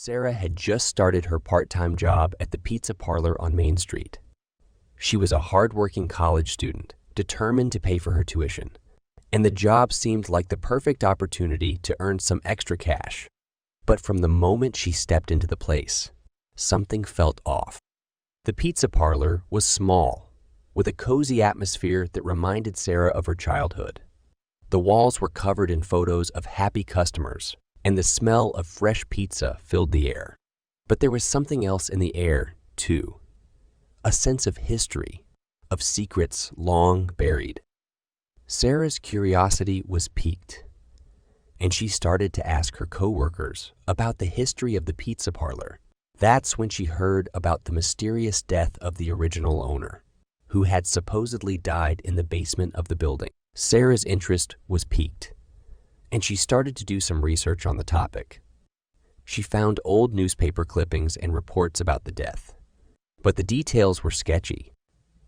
Sarah had just started her part-time job at the pizza parlor on Main Street. She was a hard-working college student, determined to pay for her tuition, and the job seemed like the perfect opportunity to earn some extra cash. But from the moment she stepped into the place, something felt off. The pizza parlor was small, with a cozy atmosphere that reminded Sarah of her childhood. The walls were covered in photos of happy customers, and the smell of fresh pizza filled the air. But there was something else in the air, too. A sense of history, of secrets long buried. Sarah's curiosity was piqued, and she started to ask her coworkers about the history of the pizza parlor. That's when she heard about the mysterious death of the original owner, who had supposedly died in the basement of the building. Sarah's interest was piqued, and she started to do some research on the topic. She found old newspaper clippings and reports about the death, but the details were sketchy.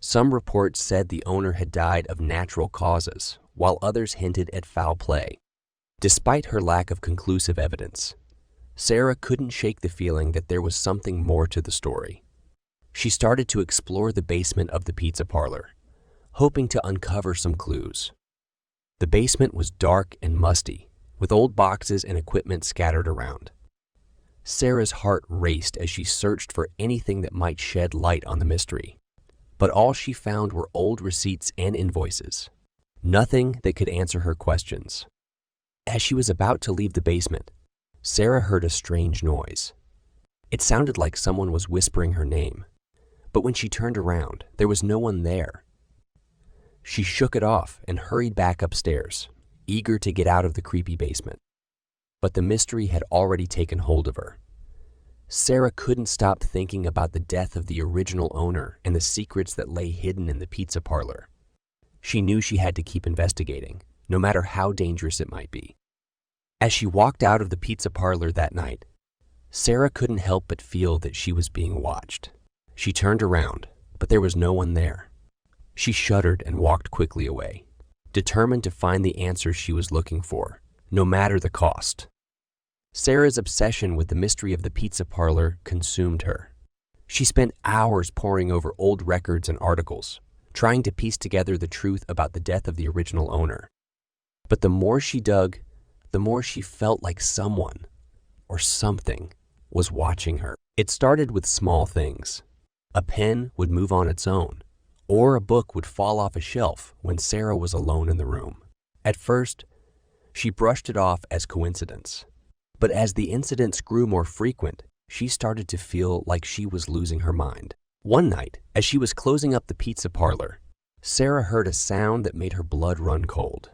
Some reports said the owner had died of natural causes, while others hinted at foul play. Despite her lack of conclusive evidence, Sarah couldn't shake the feeling that there was something more to the story. She started to explore the basement of the pizza parlor, hoping to uncover some clues. The basement was dark and musty, with old boxes and equipment scattered around. Sarah's heart raced as she searched for anything that might shed light on the mystery. But all she found were old receipts and invoices, nothing that could answer her questions. As she was about to leave the basement, Sarah heard a strange noise. It sounded like someone was whispering her name, but when she turned around, there was no one there. She shook it off and hurried back upstairs, eager to get out of the creepy basement. But the mystery had already taken hold of her. Sarah couldn't stop thinking about the death of the original owner and the secrets that lay hidden in the pizza parlor. She knew she had to keep investigating, no matter how dangerous it might be. As she walked out of the pizza parlor that night, Sarah couldn't help but feel that she was being watched. She turned around, but there was no one there. She shuddered and walked quickly away, determined to find the answers she was looking for, no matter the cost. Sarah's obsession with the mystery of the pizza parlor consumed her. She spent hours poring over old records and articles, trying to piece together the truth about the death of the original owner. But the more she dug, the more she felt like someone or something was watching her. It started with small things. A pen would move on its own, or a book would fall off a shelf when Sarah was alone in the room. At first, she brushed it off as coincidence. But as the incidents grew more frequent, she started to feel like she was losing her mind. One night, as she was closing up the pizza parlor, Sarah heard a sound that made her blood run cold.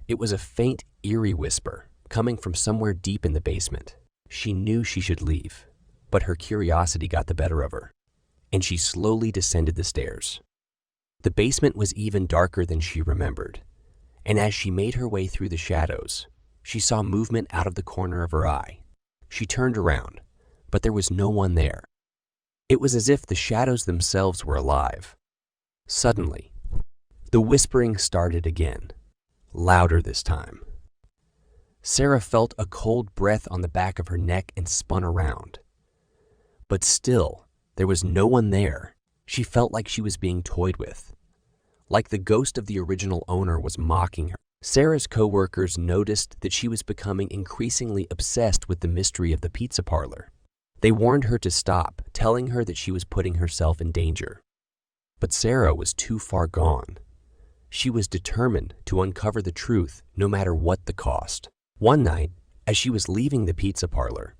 It was a faint, eerie whisper coming from somewhere deep in the basement. She knew she should leave, but her curiosity got the better of her, and she slowly descended the stairs. The basement was even darker than she remembered, and as she made her way through the shadows, she saw movement out of the corner of her eye. She turned around, but there was no one there. It was as if the shadows themselves were alive. Suddenly, the whispering started again, louder this time. Sarah felt a cold breath on the back of her neck and spun around. But still, there was no one there. She felt like she was being toyed with, like the ghost of the original owner was mocking her. Sarah's coworkers noticed that she was becoming increasingly obsessed with the mystery of the pizza parlor. They warned her to stop, telling her that she was putting herself in danger. But Sarah was too far gone. She was determined to uncover the truth, no matter what the cost. One night, as she was leaving the pizza parlor,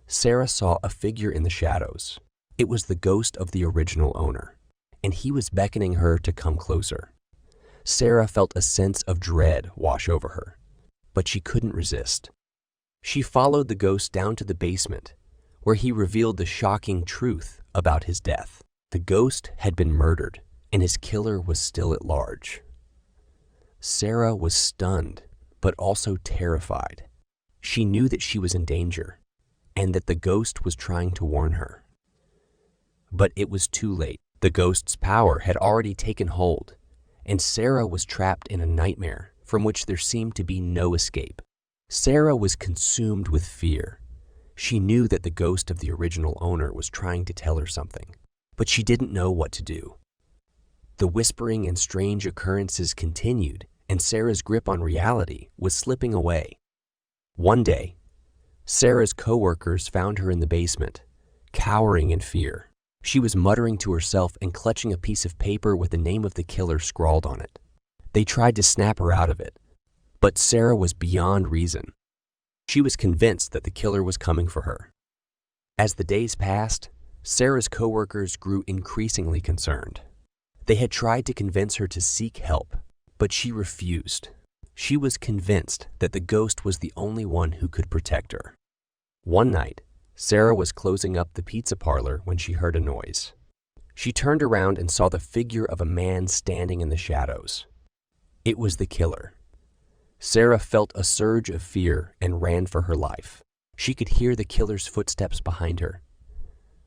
Sarah saw a figure in the shadows. It was the ghost of the original owner, and he was beckoning her to come closer. Sarah felt a sense of dread wash over her, but she couldn't resist. She followed the ghost down to the basement, where he revealed the shocking truth about his death. The ghost had been murdered, and his killer was still at large. Sarah was stunned, but also terrified. She knew that she was in danger, and that the ghost was trying to warn her. But it was too late. The ghost's power had already taken hold, and Sarah was trapped in a nightmare from which there seemed to be no escape. Sarah was consumed with fear. She knew that the ghost of the original owner was trying to tell her something, but she didn't know what to do. The whispering and strange occurrences continued, and Sarah's grip on reality was slipping away. One day, Sarah's coworkers found her in the basement, cowering in fear. She was muttering to herself and clutching a piece of paper with the name of the killer scrawled on it. They tried to snap her out of it, but Sarah was beyond reason. She was convinced that the killer was coming for her. As the days passed, Sarah's coworkers grew increasingly concerned. They had tried to convince her to seek help, but she refused. She was convinced that the ghost was the only one who could protect her. One night, Sarah was closing up the pizza parlor when she heard a noise. She turned around and saw the figure of a man standing in the shadows. It was the killer. Sarah felt a surge of fear and ran for her life. She could hear the killer's footsteps behind her,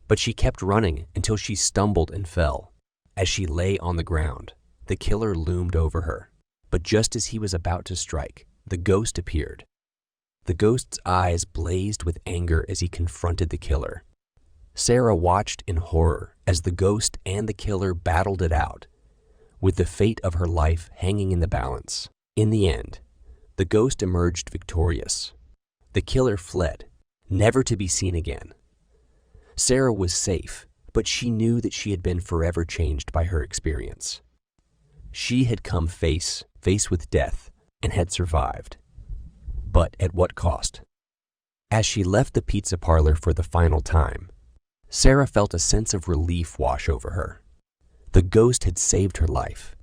but she kept running until she stumbled and fell. As she lay on the ground, the killer loomed over her, but just as he was about to strike, the ghost appeared. The ghost's eyes blazed with anger as he confronted the killer. Sarah watched in horror as the ghost and the killer battled it out, with the fate of her life hanging in the balance. In the end, the ghost emerged victorious. The killer fled, never to be seen again. Sarah was safe, but she knew that she had been forever changed by her experience. She had come face with death and had survived. But at what cost? As she left the pizza parlor for the final time, Sarah felt a sense of relief wash over her. The ghost had saved her life,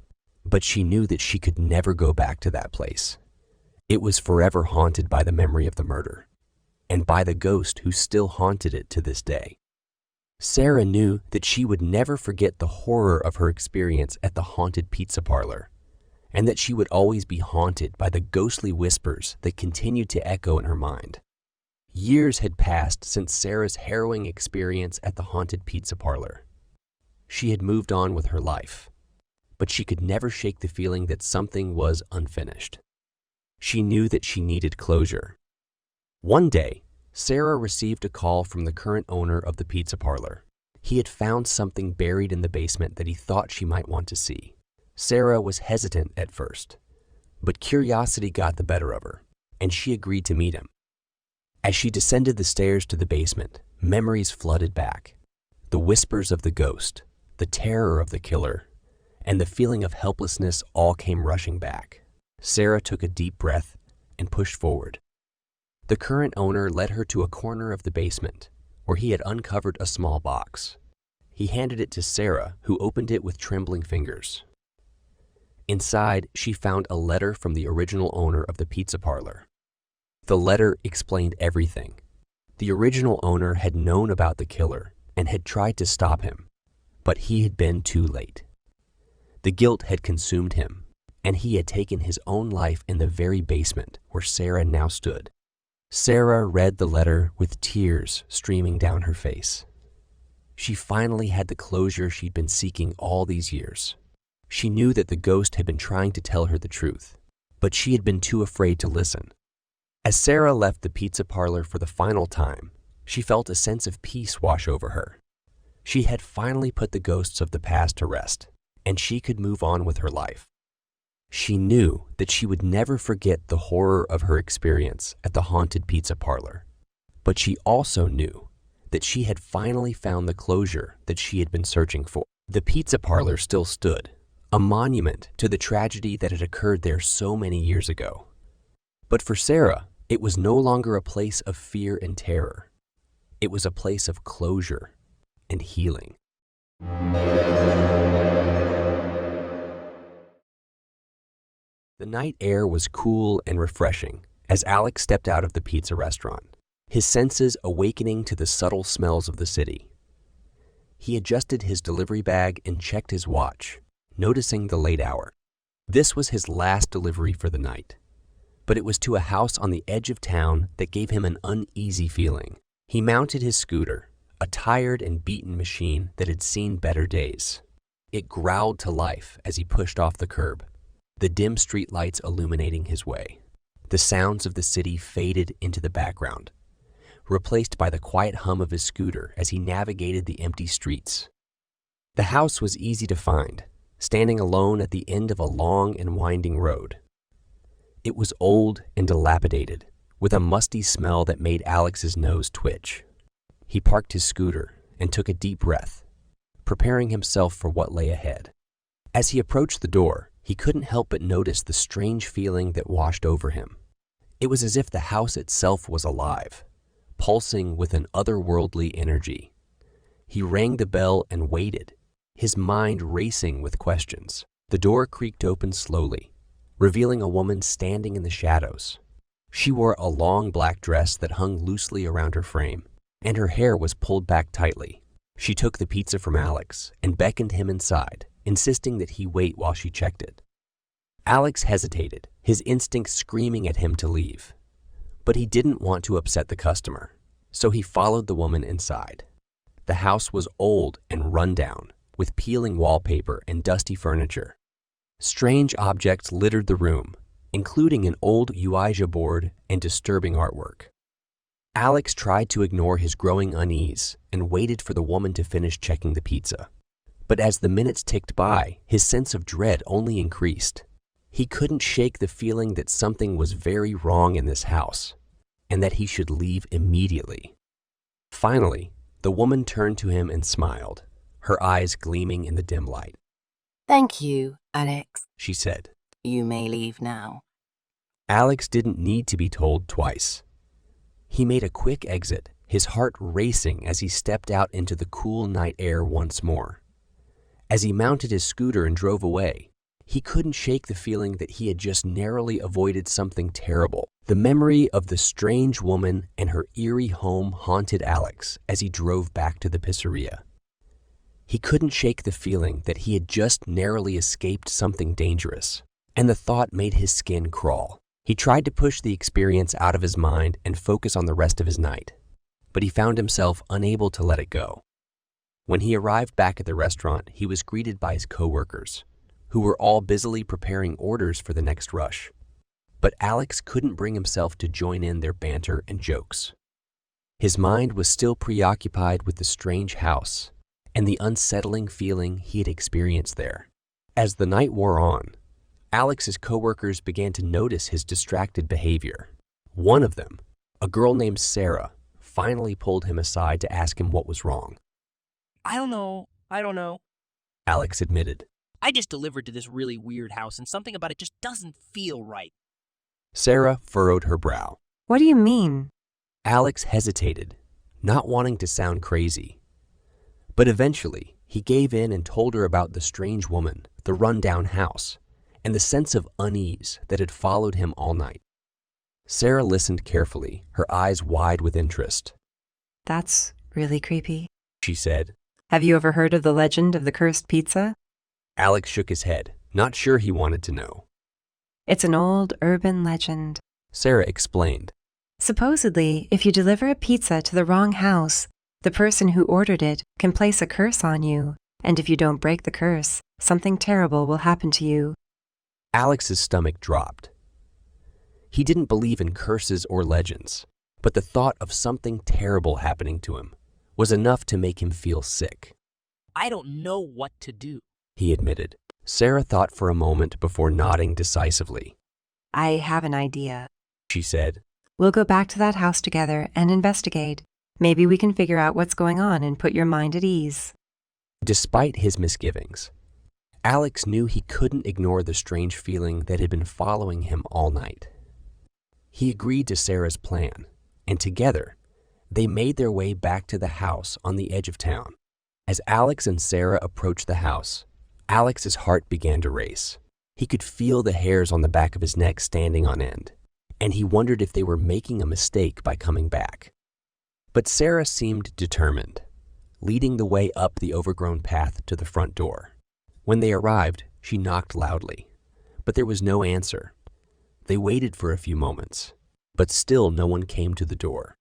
but she knew that she could never go back to that place. It was forever haunted by the memory of the murder, and by the ghost who still haunted it to this day. Sarah knew that she would never forget the horror of her experience at the haunted pizza parlor, and that she would always be haunted by the ghostly whispers that continued to echo in her mind. Years had passed since Sarah's harrowing experience at the haunted pizza parlor. She had moved on with her life, but she could never shake the feeling that something was unfinished. She knew that she needed closure. One day, Sarah received a call from the current owner of the pizza parlor. He had found something buried in the basement that he thought she might want to see. Sarah was hesitant at first, but curiosity got the better of her, and she agreed to meet him. As she descended the stairs to the basement, memories flooded back. The whispers of the ghost, the terror of the killer, and the feeling of helplessness all came rushing back. Sarah took a deep breath and pushed forward. The current owner led her to a corner of the basement, where he had uncovered a small box. He handed it to Sarah, who opened it with trembling fingers. Inside, she found a letter from the original owner of the pizza parlor. The letter explained everything. The original owner had known about the killer and had tried to stop him, but he had been too late. The guilt had consumed him, and he had taken his own life in the very basement where Sarah now stood. Sarah read the letter with tears streaming down her face. She finally had the closure she'd been seeking all these years. She knew that the ghost had been trying to tell her the truth, but she had been too afraid to listen. As Sarah left the pizza parlor for the final time, she felt a sense of peace wash over her. She had finally put the ghosts of the past to rest, and she could move on with her life. She knew that she would never forget the horror of her experience at the haunted pizza parlor, but she also knew that she had finally found the closure that she had been searching for. The pizza parlor still stood, a monument to the tragedy that had occurred there so many years ago. But for Sarah, it was no longer a place of fear and terror. It was a place of closure and healing. The night air was cool and refreshing as Alex stepped out of the pizza restaurant, his senses awakening to the subtle smells of the city. He adjusted his delivery bag and checked his watch, noticing the late hour. This was his last delivery for the night, but it was to a house on the edge of town that gave him an uneasy feeling. He mounted his scooter, a tired and beaten machine that had seen better days. It growled to life as he pushed off the curb, the dim street lights illuminating his way. The sounds of the city faded into the background, replaced by the quiet hum of his scooter as he navigated the empty streets. The house was easy to find, standing alone at the end of a long and winding road. It was old and dilapidated, with a musty smell that made Alex's nose twitch. He parked his scooter and took a deep breath, preparing himself for what lay ahead. As he approached the door, he couldn't help but notice the strange feeling that washed over him. It was as if the house itself was alive, pulsing with an otherworldly energy. He rang the bell and waited, his mind racing with questions. The door creaked open slowly, revealing a woman standing in the shadows. She wore a long black dress that hung loosely around her frame, and her hair was pulled back tightly. She took the pizza from Alex and beckoned him inside, insisting that he wait while she checked it. Alex hesitated, his instincts screaming at him to leave. But he didn't want to upset the customer, so he followed the woman inside. The house was old and run down, with peeling wallpaper and dusty furniture. Strange objects littered the room, including an old Ouija board and disturbing artwork. Alex tried to ignore his growing unease and waited for the woman to finish checking the pizza. But as the minutes ticked by, his sense of dread only increased. He couldn't shake the feeling that something was very wrong in this house, and that he should leave immediately. Finally, the woman turned to him and smiled, her eyes gleaming in the dim light. "Thank you, Alex," she said. "You may leave now." Alex didn't need to be told twice. He made a quick exit, his heart racing as he stepped out into the cool night air once more. As he mounted his scooter and drove away, he couldn't shake the feeling that he had just narrowly avoided something terrible. The memory of the strange woman and her eerie home haunted Alex as he drove back to the pizzeria. He couldn't shake the feeling that he had just narrowly escaped something dangerous, and the thought made his skin crawl. He tried to push the experience out of his mind and focus on the rest of his night, but he found himself unable to let it go. When he arrived back at the restaurant, he was greeted by his coworkers, who were all busily preparing orders for the next rush. But Alex couldn't bring himself to join in their banter and jokes. His mind was still preoccupied with the strange house and the unsettling feeling he had experienced there. As the night wore on, Alex's coworkers began to notice his distracted behavior. One of them, a girl named Sarah, finally pulled him aside to ask him what was wrong. I don't know, Alex admitted. I just delivered to this really weird house and something about it just doesn't feel right. Sarah furrowed her brow. What do you mean? Alex hesitated, not wanting to sound crazy. But eventually, he gave in and told her about the strange woman, the rundown house, and the sense of unease that had followed him all night. Sarah listened carefully, her eyes wide with interest. That's really creepy, she said. Have you ever heard of the legend of the cursed pizza? Alex shook his head, not sure he wanted to know. It's an old urban legend. Sarah explained. Supposedly, if you deliver a pizza to the wrong house, the person who ordered it can place a curse on you, and if you don't break the curse, something terrible will happen to you. Alex's stomach dropped. He didn't believe in curses or legends, but the thought of something terrible happening to him was enough to make him feel sick. I don't know what to do, he admitted. Sarah thought for a moment before nodding decisively. I have an idea, she said. We'll go back to that house together and investigate. Maybe we can figure out what's going on and put your mind at ease. Despite his misgivings, Alex knew he couldn't ignore the strange feeling that had been following him all night. He agreed to Sarah's plan, and together, they made their way back to the house on the edge of town. As Alex and Sarah approached the house, Alex's heart began to race. He could feel the hairs on the back of his neck standing on end, and he wondered if they were making a mistake by coming back. But Sarah seemed determined, leading the way up the overgrown path to the front door. When they arrived, she knocked loudly, but there was no answer. They waited for a few moments, but still no one came to the door.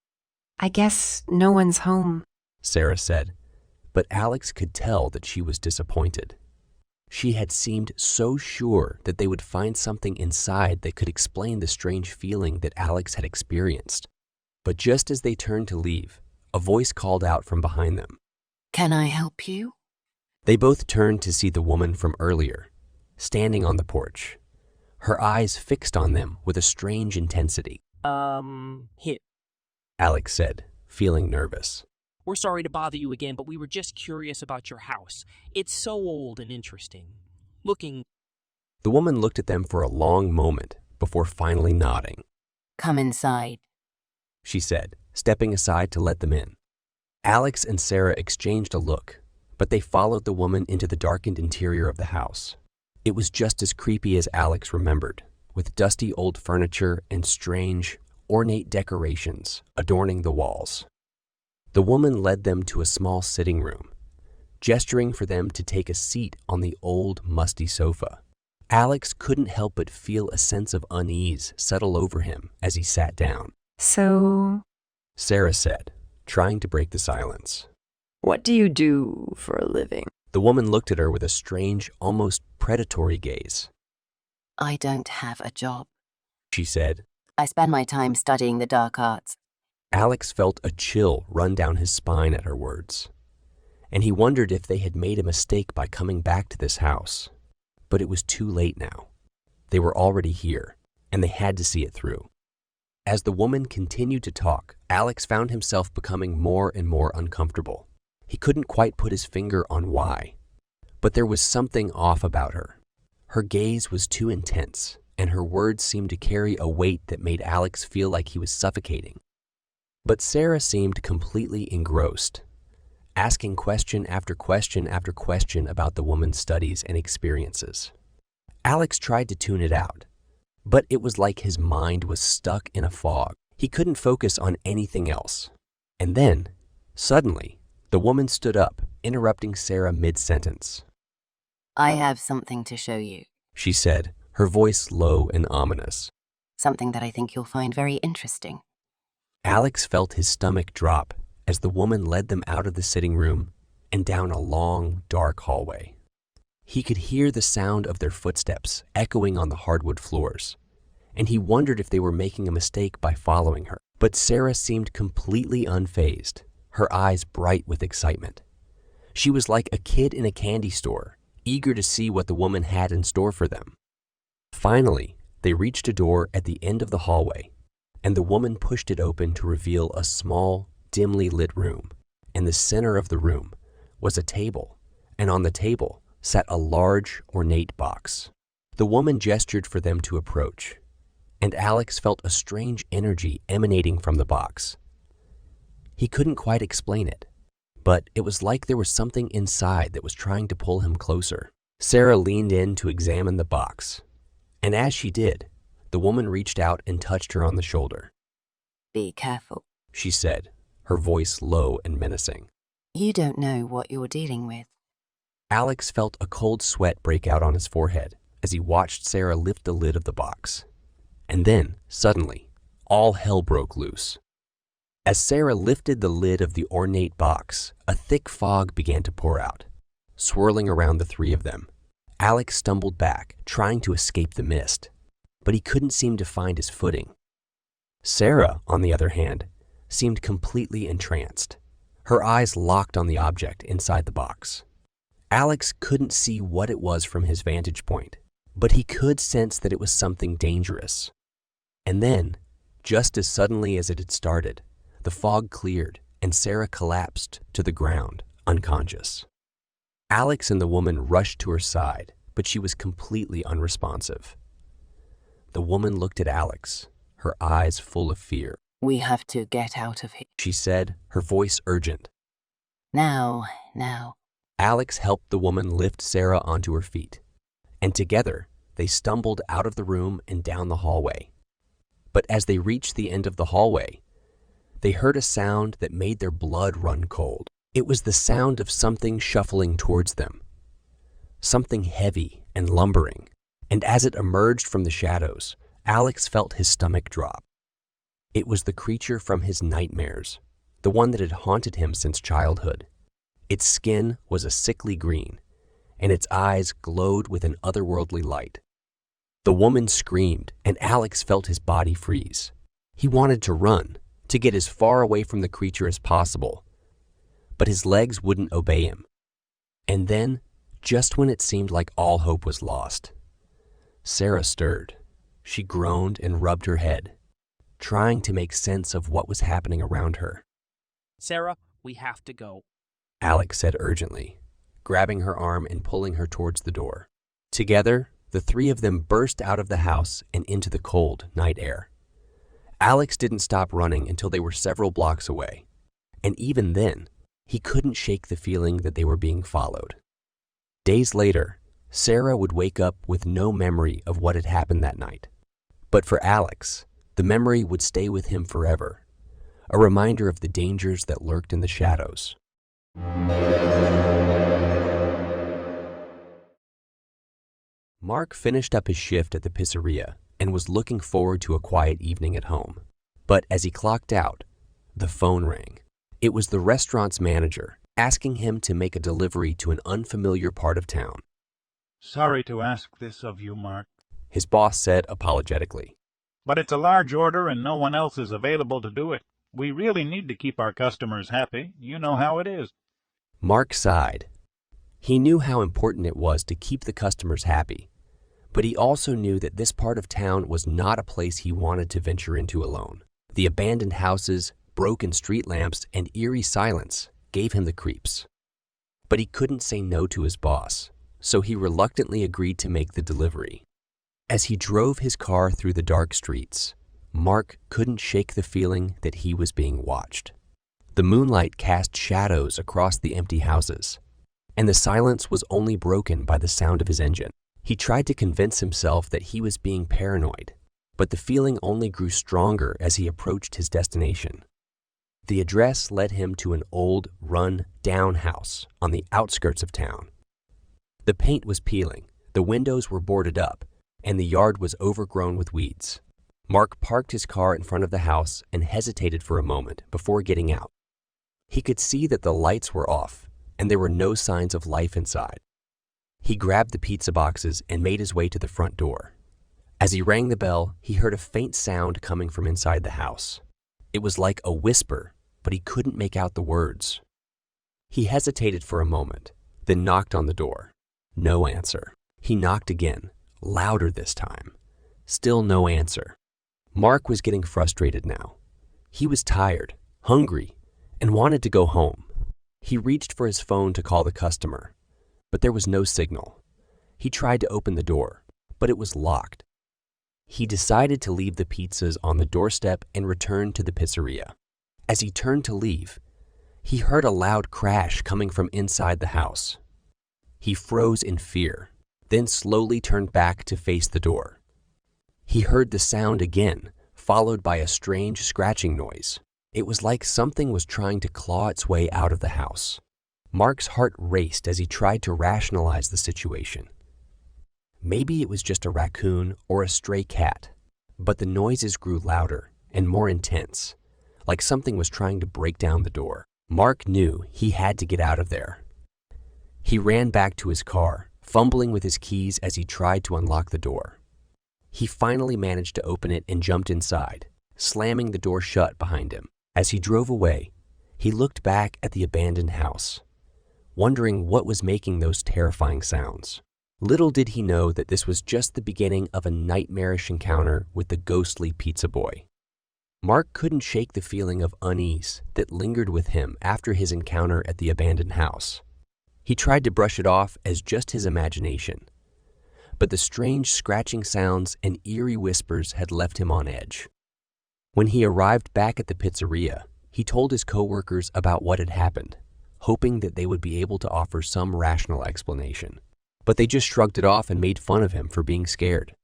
I guess no one's home, Sarah said, but Alex could tell that she was disappointed. She had seemed so sure that they would find something inside that could explain the strange feeling that Alex had experienced. But just as they turned to leave, a voice called out from behind them. Can I help you? They both turned to see the woman from earlier, standing on the porch, her eyes fixed on them with a strange intensity. Hit. Alex said, feeling nervous. We're sorry to bother you again, but we were just curious about your house. It's so old and interesting. Looking. The woman looked at them for a long moment before finally nodding. Come inside. She said, stepping aside to let them in. Alex and Sarah exchanged a look, but they followed the woman into the darkened interior of the house. It was just as creepy as Alex remembered, with dusty old furniture and strange, ornate decorations adorning the walls. The woman led them to a small sitting room, gesturing for them to take a seat on the old, musty sofa. Alex couldn't help but feel a sense of unease settle over him as he sat down. So, Sarah said, trying to break the silence. what do you do for a living? The woman looked at her with a strange, almost predatory gaze. I don't have a job. She said. I spend my time studying the dark arts. Alex felt a chill run down his spine at her words, and he wondered if they had made a mistake by coming back to this house. But it was too late now. They were already here, and they had to see it through. As the woman continued to talk, Alex found himself becoming more and more uncomfortable. He couldn't quite put his finger on why, but there was something off about her. Her gaze was too intense, and her words seemed to carry a weight that made Alex feel like he was suffocating. But Sarah seemed completely engrossed, asking question after question after question about the woman's studies and experiences. Alex tried to tune it out, but it was like his mind was stuck in a fog. He couldn't focus on anything else. And then, suddenly, the woman stood up, interrupting Sarah mid-sentence. I have something to show you. She said, her voice low and ominous. Something that I think you'll find very interesting. Alex felt his stomach drop as the woman led them out of the sitting room and down a long, dark hallway. He could hear the sound of their footsteps echoing on the hardwood floors, and he wondered if they were making a mistake by following her. But Sarah seemed completely unfazed, her eyes bright with excitement. She was like a kid in a candy store, eager to see what the woman had in store for them. Finally, they reached a door at the end of the hallway, and the woman pushed it open to reveal a small, dimly lit room. In the center of the room was a table, and on the table sat a large, ornate box. The woman gestured for them to approach, and Alex felt a strange energy emanating from the box. He couldn't quite explain it, but it was like there was something inside that was trying to pull him closer. Sarah leaned in to examine the box, and as she did, the woman reached out and touched her on the shoulder. Be careful. She said, her voice low and menacing. You don't know what you're dealing with. Alex felt a cold sweat break out on his forehead as he watched Sarah lift the lid of the box. And then, suddenly, all hell broke loose. As Sarah lifted the lid of the ornate box, a thick fog began to pour out, swirling around the three of them. Alex stumbled back, trying to escape the mist, but he couldn't seem to find his footing. Sarah, on the other hand, seemed completely entranced, her eyes locked on the object inside the box. Alex couldn't see what it was from his vantage point, but he could sense that it was something dangerous. And then, just as suddenly as it had started, the fog cleared and Sarah collapsed to the ground, unconscious. Alex and the woman rushed to her side, but she was completely unresponsive. The woman looked at Alex, her eyes full of fear. We have to get out of here. She said, her voice urgent. Now. Alex helped the woman lift Sarah onto her feet, and together they stumbled out of the room and down the hallway. But as they reached the end of the hallway, they heard a sound that made their blood run cold. It was the sound of something shuffling towards them, something heavy and lumbering, and as it emerged from the shadows, Alex felt his stomach drop. It was the creature from his nightmares, the one that had haunted him since childhood. Its skin was a sickly green, and its eyes glowed with an otherworldly light. The woman screamed, and Alex felt his body freeze. He wanted to run, to get as far away from the creature as possible. But his legs wouldn't obey him. And then, just when it seemed like all hope was lost, Sarah stirred. She groaned and rubbed her head, trying to make sense of what was happening around her. Sarah, we have to go. Alex said urgently, grabbing her arm and pulling her towards the door. Together, the three of them burst out of the house and into the cold night air. Alex didn't stop running until they were several blocks away, and even then, he couldn't shake the feeling that they were being followed. Days later, Sarah would wake up with no memory of what had happened that night. But for Alex, the memory would stay with him forever, a reminder of the dangers that lurked in the shadows. Mark finished up his shift at the pizzeria and was looking forward to a quiet evening at home. But as he clocked out, the phone rang. It was the restaurant's manager, asking him to make a delivery to an unfamiliar part of town. "Sorry to ask this of you, Mark, His boss said apologetically. but it's a large order and no one else is available to do it. We really need to keep our customers happy. You know how it is." Mark sighed. He knew how important it was to keep the customers happy, but he also knew that this part of town was not a place he wanted to venture into alone. The abandoned houses, broken street lamps, and eerie silence gave him the creeps. But he couldn't say no to his boss, so he reluctantly agreed to make the delivery. As he drove his car through the dark streets, Mark couldn't shake the feeling that he was being watched. The moonlight cast shadows across the empty houses, and the silence was only broken by the sound of his engine. He tried to convince himself that he was being paranoid, but the feeling only grew stronger as he approached his destination. The address led him to an old, run-down house on the outskirts of town. The paint was peeling, the windows were boarded up, and the yard was overgrown with weeds. Mark parked his car in front of the house and hesitated for a moment before getting out. He could see that the lights were off, and there were no signs of life inside. He grabbed the pizza boxes and made his way to the front door. As he rang the bell, he heard a faint sound coming from inside the house. It was like a whisper, but he couldn't make out the words. He hesitated for a moment, then knocked on the door. No answer. He knocked again, louder this time. Still no answer. Mark was getting frustrated now. He was tired, hungry, and wanted to go home. He reached for his phone to call the customer, but there was no signal. He tried to open the door, but it was locked. He decided to leave the pizzas on the doorstep and return to the pizzeria. As he turned to leave, he heard a loud crash coming from inside the house. He froze in fear, then slowly turned back to face the door. He heard the sound again, followed by a strange scratching noise. It was like something was trying to claw its way out of the house. Mark's heart raced as he tried to rationalize the situation. Maybe it was just a raccoon or a stray cat, but the noises grew louder and more intense, like something was trying to break down the door. Mark knew he had to get out of there. He ran back to his car, fumbling with his keys as he tried to unlock the door. He finally managed to open it and jumped inside, slamming the door shut behind him. As he drove away, he looked back at the abandoned house, wondering what was making those terrifying sounds. Little did he know that this was just the beginning of a nightmarish encounter with the ghostly pizza boy. Mark couldn't shake the feeling of unease that lingered with him after his encounter at the abandoned house. He tried to brush it off as just his imagination, but the strange scratching sounds and eerie whispers had left him on edge. When he arrived back at the pizzeria, he told his coworkers about what had happened, hoping that they would be able to offer some rational explanation. But they just shrugged it off and made fun of him for being scared.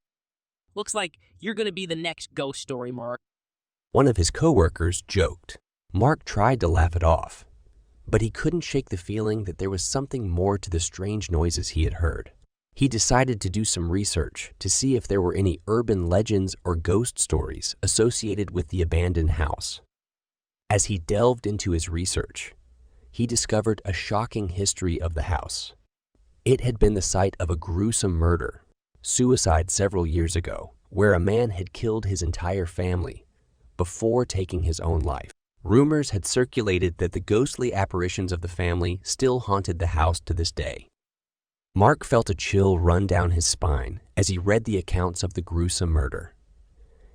Looks like you're going to be the next ghost story, Mark. One of his coworkers joked. Mark tried to laugh it off, but he couldn't shake the feeling that there was something more to the strange noises he had heard. He decided to do some research to see if there were any urban legends or ghost stories associated with the abandoned house. As he delved into his research, he discovered a shocking history of the house. It had been the site of a gruesome murder, suicide several years ago, where a man had killed his entire family, before taking his own life. Rumors had circulated that the ghostly apparitions of the family still haunted the house to this day. Mark felt a chill run down his spine as he read the accounts of the gruesome murder.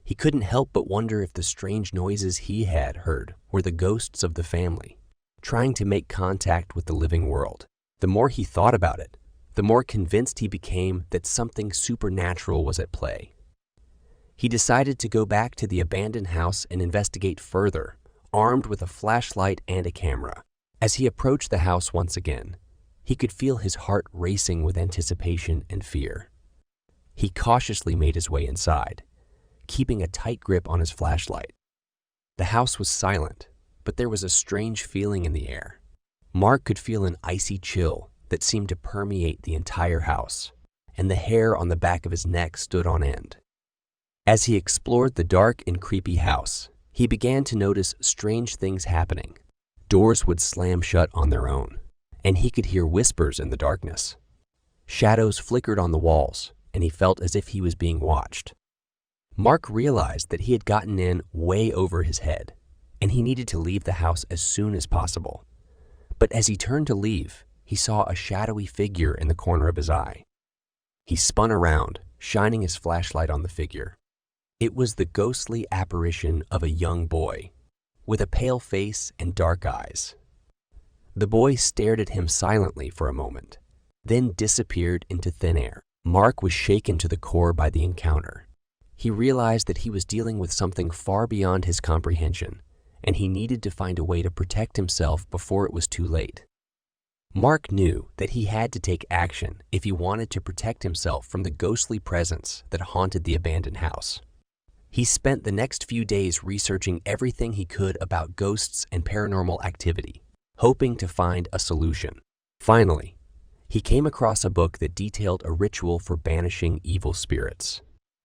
He couldn't help but wonder if the strange noises he had heard were the ghosts of the family, trying to make contact with the living world. The more he thought about it, the more convinced he became that something supernatural was at play. He decided to go back to the abandoned house and investigate further, armed with a flashlight and a camera. As he approached the house once again, he could feel his heart racing with anticipation and fear. He cautiously made his way inside, keeping a tight grip on his flashlight. The house was silent, but there was a strange feeling in the air. Mark could feel an icy chill that seemed to permeate the entire house, and the hair on the back of his neck stood on end. As he explored the dark and creepy house, he began to notice strange things happening. Doors would slam shut on their own, and he could hear whispers in the darkness. Shadows flickered on the walls, and he felt as if he was being watched. Mark realized that he had gotten in way over his head, and he needed to leave the house as soon as possible. But as he turned to leave, he saw a shadowy figure in the corner of his eye. He spun around, shining his flashlight on the figure. It was the ghostly apparition of a young boy, with a pale face and dark eyes. The boy stared at him silently for a moment, then disappeared into thin air. Mark was shaken to the core by the encounter. He realized that he was dealing with something far beyond his comprehension, and he needed to find a way to protect himself before it was too late. Mark knew that he had to take action if he wanted to protect himself from the ghostly presence that haunted the abandoned house. He spent the next few days researching everything he could about ghosts and paranormal activity, hoping to find a solution. Finally, he came across a book that detailed a ritual for banishing evil spirits.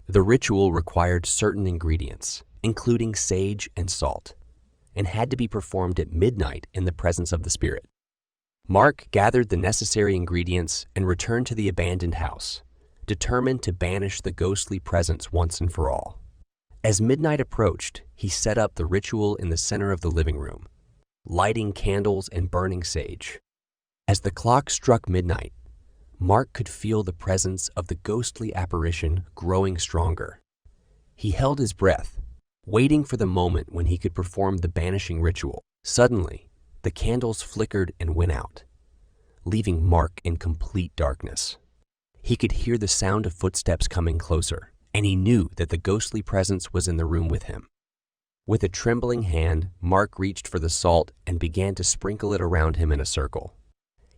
The ritual required certain ingredients, including sage and salt, and had to be performed at midnight in the presence of the spirit. Mark gathered the necessary ingredients and returned to the abandoned house, determined to banish the ghostly presence once and for all. As midnight approached, he set up the ritual in the center of the living room, lighting candles and burning sage. As the clock struck midnight, Mark could feel the presence of the ghostly apparition growing stronger. He held his breath, waiting for the moment when he could perform the banishing ritual. Suddenly, the candles flickered and went out, leaving Mark in complete darkness. He could hear the sound of footsteps coming closer, and he knew that the ghostly presence was in the room with him. With a trembling hand, Mark reached for the salt and began to sprinkle it around him in a circle.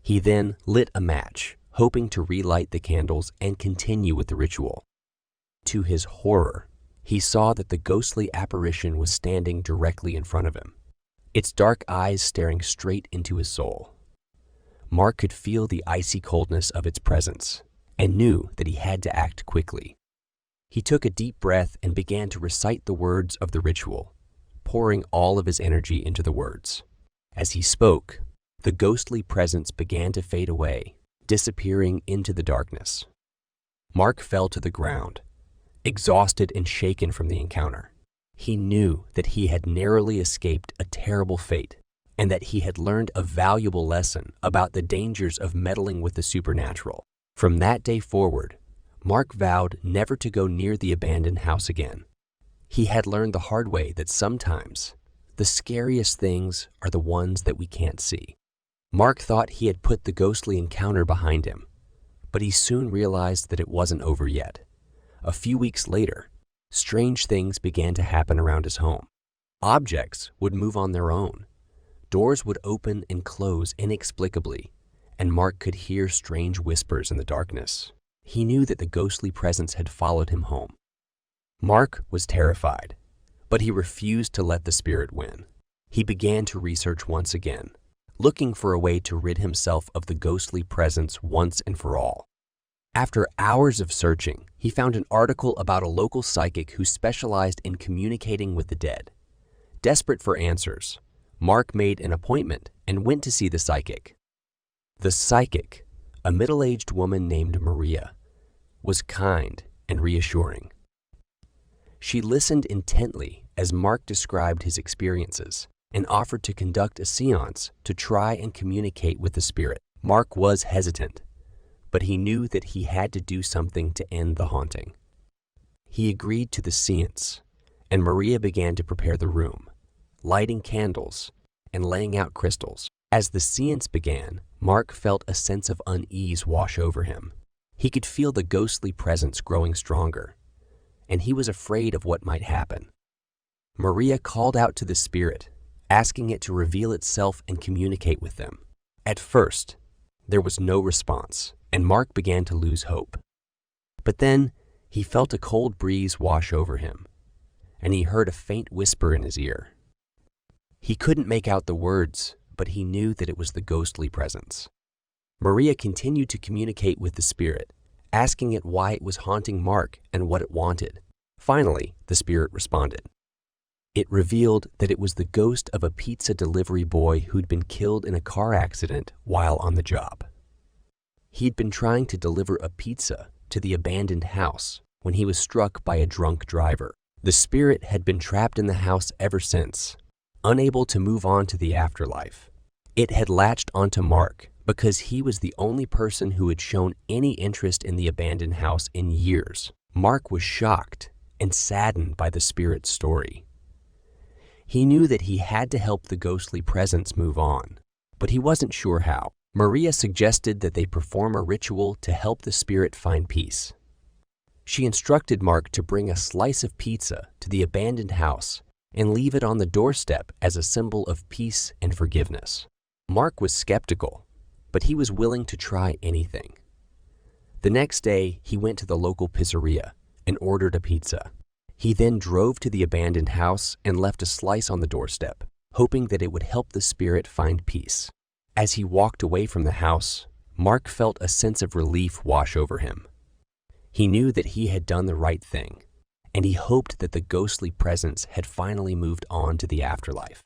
He then lit a match, hoping to relight the candles and continue with the ritual. To his horror, he saw that the ghostly apparition was standing directly in front of him, its dark eyes staring straight into his soul. Mark could feel the icy coldness of its presence and knew that he had to act quickly. He took a deep breath and began to recite the words of the ritual, pouring all of his energy into the words. As he spoke, the ghostly presence began to fade away, disappearing into the darkness. Mark fell to the ground, exhausted and shaken from the encounter. He knew that he had narrowly escaped a terrible fate and that he had learned a valuable lesson about the dangers of meddling with the supernatural. From that day forward, Mark vowed never to go near the abandoned house again. He had learned the hard way that sometimes the scariest things are the ones that we can't see. Mark thought he had put the ghostly encounter behind him, but he soon realized that it wasn't over yet. A few weeks later, strange things began to happen around his home. Objects would move on their own. Doors would open and close inexplicably, and Mark could hear strange whispers in the darkness. He knew that the ghostly presence had followed him home. Mark was terrified, but he refused to let the spirit win. He began to research once again, looking for a way to rid himself of the ghostly presence once and for all. After hours of searching, he found an article about a local psychic who specialized in communicating with the dead. Desperate for answers, Mark made an appointment and went to see the psychic. The psychic, a middle-aged woman named Maria, was kind and reassuring. She listened intently as Mark described his experiences and offered to conduct a seance to try and communicate with the spirit. Mark was hesitant, but he knew that he had to do something to end the haunting. He agreed to the seance, and Maria began to prepare the room, lighting candles and laying out crystals. As the seance began, Mark felt a sense of unease wash over him. He could feel the ghostly presence growing stronger, and he was afraid of what might happen. Maria called out to the spirit, asking it to reveal itself and communicate with them. At first, there was no response, and Mark began to lose hope. But then, he felt a cold breeze wash over him, and he heard a faint whisper in his ear. He couldn't make out the words, but he knew that it was the ghostly presence. Maria continued to communicate with the spirit, asking it why it was haunting Mark and what it wanted. Finally, the spirit responded. It revealed that it was the ghost of a pizza delivery boy who'd been killed in a car accident while on the job. He'd been trying to deliver a pizza to the abandoned house when he was struck by a drunk driver. The spirit had been trapped in the house ever since, unable to move on to the afterlife. It had latched onto Mark because he was the only person who had shown any interest in the abandoned house in years. Mark was shocked and saddened by the spirit's story. He knew that he had to help the ghostly presence move on, but he wasn't sure how. Maria suggested that they perform a ritual to help the spirit find peace. She instructed Mark to bring a slice of pizza to the abandoned house and leave it on the doorstep as a symbol of peace and forgiveness. Mark was skeptical, but he was willing to try anything. The next day, he went to the local pizzeria and ordered a pizza. He then drove to the abandoned house and left a slice on the doorstep, hoping that it would help the spirit find peace. As he walked away from the house, Mark felt a sense of relief wash over him. He knew that he had done the right thing, and he hoped that the ghostly presence had finally moved on to the afterlife.